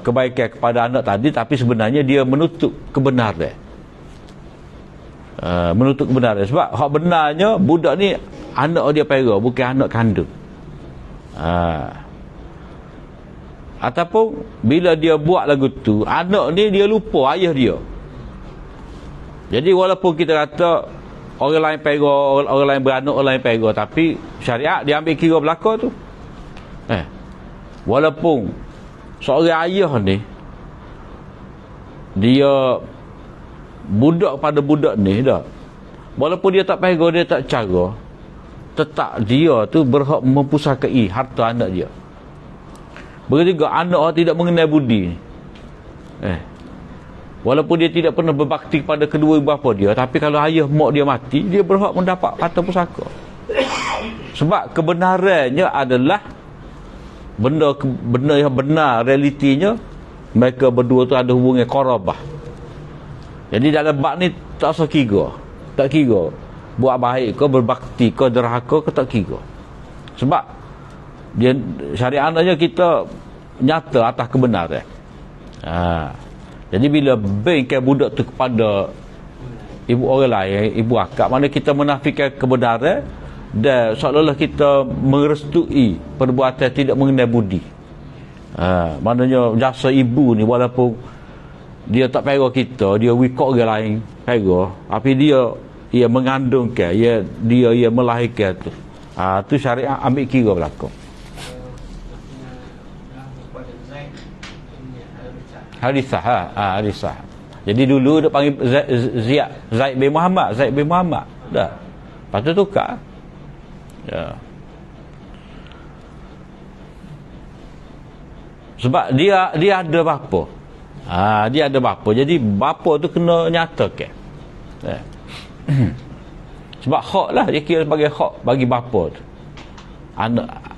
kebaikan kepada anak tadi, tapi sebenarnya dia menutup kebenaran. Menutup kebenaran. Sebab hak benarnya budak ni anak dia pegang, bukan anak kandung. Ataupun bila dia buat lagu tu, anak ni dia lupa ayah dia. Jadi walaupun kita kata orang lain pegang, orang lain beranak, orang lain pegang, tapi syariat dia ambil kira belakang tu. Walaupun seorang ayah ni dia budak pada budak ni dah, walaupun dia tak pegang, dia tak cara, tetap dia tu berhak mempusakai harta anak dia. Begitu juga anak tidak mengenal budi ni. Walaupun dia tidak pernah berbakti kepada kedua ibu bapa dia, tapi kalau ayah mak dia mati, dia berhak mendapat harta pusaka. Sebab kebenarannya adalah benda yang benar, realitinya mereka berdua tu ada hubungan qarabah. Jadi dalam bab ni tak usah kira. Tak kira buat baik ke, berbakti ke, derhaka ke, tak kira. Sebab dia syariat aja kita nyata atas kebenaran. Jadi bila bengkel budak tu kepada ibu orang lain, ibu akak, mana kita menafikan kebenaran dan seolah-olah kita merestui perbuatan tidak mengenai budi. Maknanya jasa ibu ni walaupun dia tak pegang kita, dia wikok orang lain pegang, tapi dia mengandungkan, dia melahirkan tu. Tu syariat ambil kira berlaku. Harithah. Harithah. Jadi dulu dia panggil Zaid bin Muhammad. Dah. Lepas tu tukar. Ya. Sebab dia ada apa? Dia ada bapa. Jadi bapa tu kena nyatakan. Sebab hak lah, dia kira sebagai hak bagi bapa tu.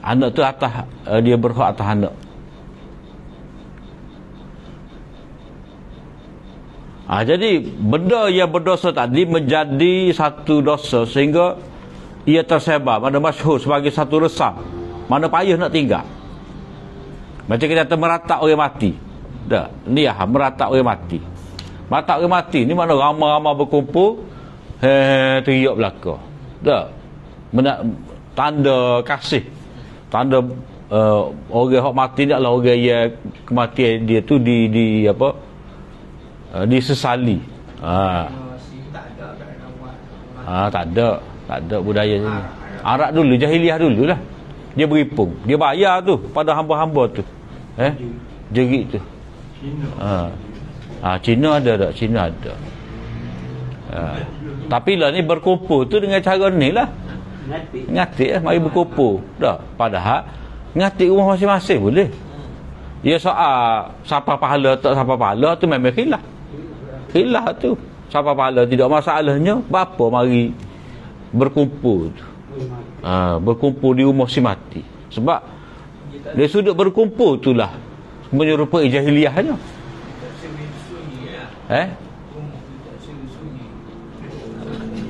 Anak tu atas, dia berhak atas anak. Jadi benda yang berdosa tadi menjadi satu dosa sehingga ia tersebar, mana masyhur sebagai satu resam, mana payah nak tinggal. Macam kita kata meratak orang mati. Dah, ni meratak orang mati. Meratak orang mati ni mana ramai-ramai berkumpul, teriak belaka. Dah. Tanda kasih. Tanda orang hak mati ni adalah orang yang kematian dia tu di apa? Disesali. Tak ada budaya sini. Arab dulu, jahiliah dululah. Dia beripung, dia bayar tu pada hamba-hamba tu. Jerit tu. Cina ada tak? Cina ada. Tapi lah ni berkumpul tu dengan cara ni lah. Ngatik lah, mari berkumpul. Dah, padahal ngatik rumah masing-masing boleh. Ya soal siapa pahala tak siapa pahala tu memang khilaf. Khilaf tu. Siapa pahala tidak masalahnya, bapa mari berkumpul tu. Berkumpul di rumah si mati. Sebab dari sudut berkumpul itulah menyerupai jahiliahnya.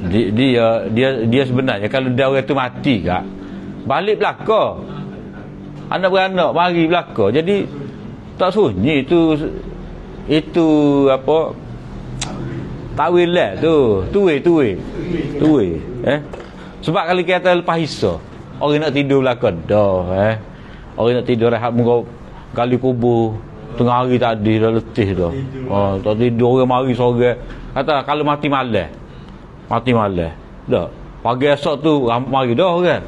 Dia sebenarnya kalau dia orang tu mati kak, balik belaka. Anak beranak mari belaka. Jadi tak sunyi itu apa? Tawil lah tu. Tuwe. Sebab kalau kita lepas Isya, orang nak tidur belakang dah. Orang nak tidur rehat muka gali kubur tengah hari tadi dah letih dah. Tak tidur, orang mari sore. Kata kalau mati malam. Dah. Pagi esok tu mari dah kan.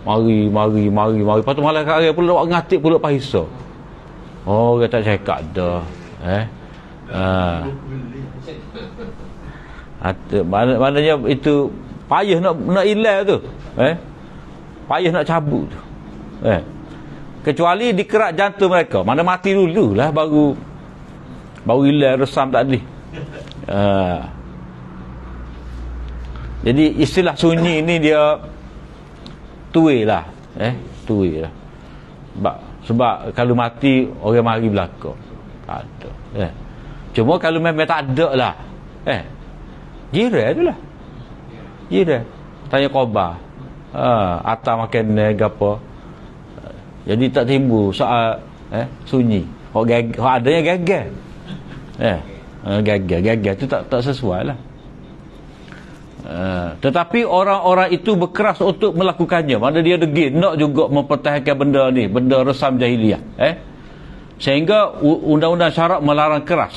Mari. Lepas tu malam hari pula ngatik pula lepas Isya. Orang tak cakap dah. Maknanya itu payah nak hilang tu. Payah nak cabut tu. Kecuali dikerak jantung mereka. Mana mati dulu lah baru hilang resam tadi. Jadi istilah sunyi ni dia tuwe lah. Sebab kalau mati orang mari belaka. Tak ada. Cuma kalau memang tak ada lah. Jiran tu lah. Jiran. Tanya khabar. Atas makan apa. Jadi tak timbul soal sunyi. Hak adanya gagal. Gagal tu tak sesuai lah. Tetapi orang-orang itu berkeras untuk melakukannya. Mana dia degil nak juga mempertahankan benda ni, benda resam jahiliah. Sehingga undang-undang syarak melarang keras.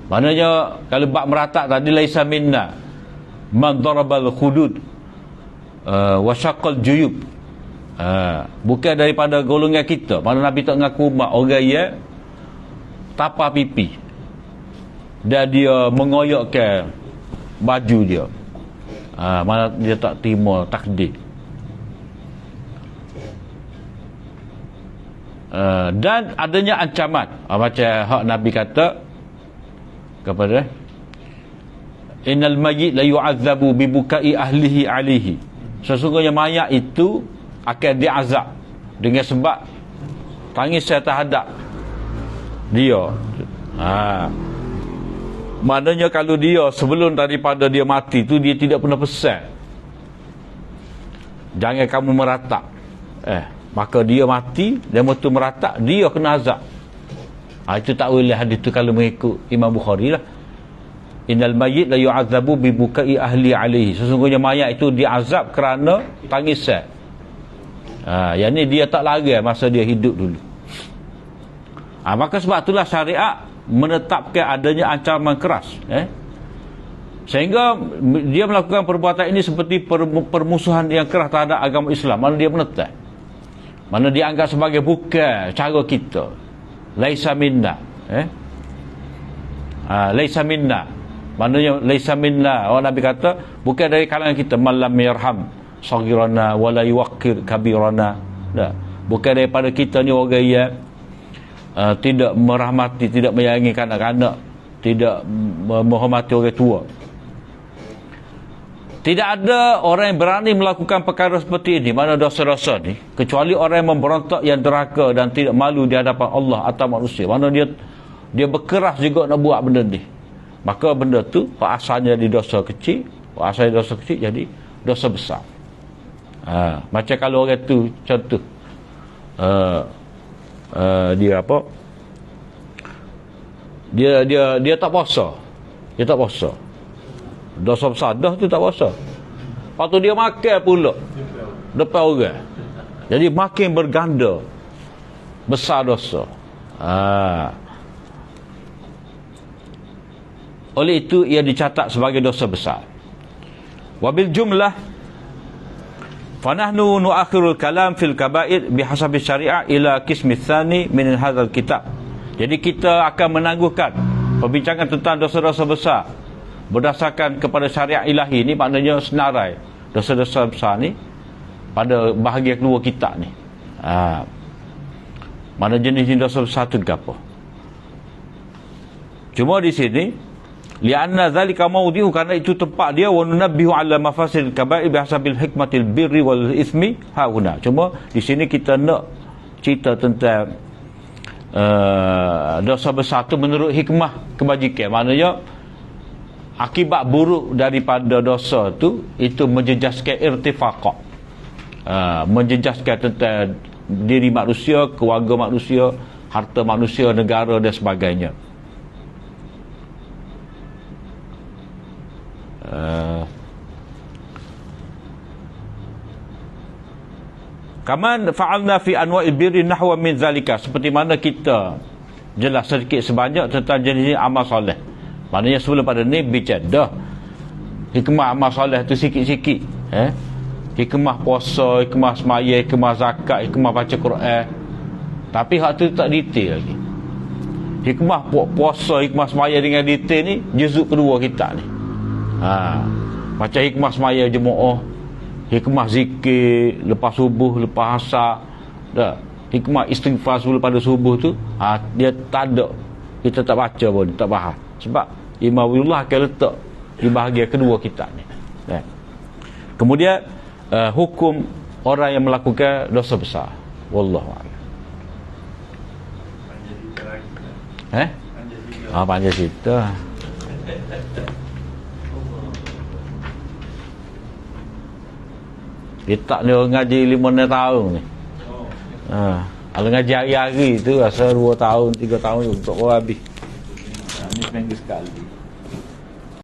Maknanya kalau bab meratak tadi laisa minna man darabal hudud wa syaqqal juyub. Bukan daripada golongan kita. Mana Nabi tak ngaku mak orang yang tapa pipi dan dia mengoyakkan baju dia. Mana dia tak terima takdir. Dan adanya ancaman. Macam hak Nabi kata kepada innal mayyit la yu'azzabu bi bukai ahlihi alihi. Sesungguhnya mayat itu akan diazab dengan sebab tangis saya terhadap dia. Maknanya kalau dia sebelum daripada dia mati tu dia tidak pernah pesan jangan kamu meratak, maka dia mati dan waktu meratak dia kena azab. Itu tak boleh hadis tu kalau mengikut Imam Bukhari lah. Innal mayyit la yu'adzabu bi bukai ahli alaihi. Sesungguhnya mayat itu diazab kerana tangisan. Yang ni dia tak larang masa dia hidup dulu. Maka sebab itulah syariat menetapkan adanya ancaman keras. Sehingga dia melakukan perbuatan ini seperti permusuhan yang keras terhadap agama Islam. Mana dia menetap. Mana dia anggap sebagai bukan cara kita. Laisa minna. Laisa minna. Maknanya laisa minna. Orang Nabi kata bukan dari kalangan kita. Man lam yarham saghirana wala yuwaqqir kabirana. Bukan daripada kita ni orang yang tidak merahmati, tidak menyayangi kanak-kanak, tidak menghormati orang tua. Tidak ada orang yang berani melakukan perkara seperti ini, mana dosa-dosa ni, kecuali orang yang memberontak, yang derhaka dan tidak malu di hadapan Allah atau manusia. Mana dia berkeras juga nak buat benda ni. Maka benda tu asalnya di dosa kecil, asalnya dosa kecil jadi dosa besar. Macam kalau orang tu contoh dia apa? Dia tak puasa. Dia tak puasa. Dosa besar dah tu tak puasa. Lepas tu dia makan pula depan orang. Jadi makin berganda besar dosa. Oleh itu ia dicatat sebagai dosa besar. Wabil jumlah fanahnu nuakhirul kalam fil kaba'ir bihasabi syariah ila qismi tsani min hadzal kitab. Jadi kita akan menangguhkan perbincangan tentang dosa-dosa besar berdasarkan kepada syariat ilahi ni, maknanya senarai dosa-dosa besar ni pada bahagian kedua kitab ni. Mana jenis dosa besar tu apa? Cuma di sini lianna zalika mawdi'u, karena itu tempat dia, wa nunabbihu ala mafasil kaba'ir bihasabil hikmatil birri wal ismi hauna. Cuma di sini kita nak cerita tentang dosa besar tu menurut hikmah kebajikan. Maknanya akibat buruk daripada dosa tu itu menjejaskan irtifaqah, menjejaskan tentang diri manusia, keluarga manusia, harta manusia, negara dan sebagainya. Kaman fa'alna fi anwa'il birri nahwa min zalika, seperti mana kita jelas sedikit sebanyak tentang jenis amal soleh. Maknanya sebelum pada ni bicara dah hikmah amal soleh tu sikit-sikit, hikmah puasa, hikmah semaya, hikmah zakat, hikmah baca Quran. Tapi hak tu tak detail lagi. Hikmah puasa, hikmah semaya dengan detail ni juzuk kedua kita ni. Macam hikmah semaya jemaah, hikmah zikir lepas subuh, lepas asar, dah. Hikmah istighfar sebelum pada subuh tu, dia tak ada, kita tak baca pun, tak faham. Sebab Imam Waliullah akan letak di bahagian kedua kitab ni. Kemudian hukum orang yang melakukan dosa besar. Wallahu a'lam. Panjang cerita. Kita ni orang ngaji 5-6 tahun ni. Kalau ngaji hari-hari tu rasa 2 tahun, 3 tahun untuk habis. Ni seminggu sekali.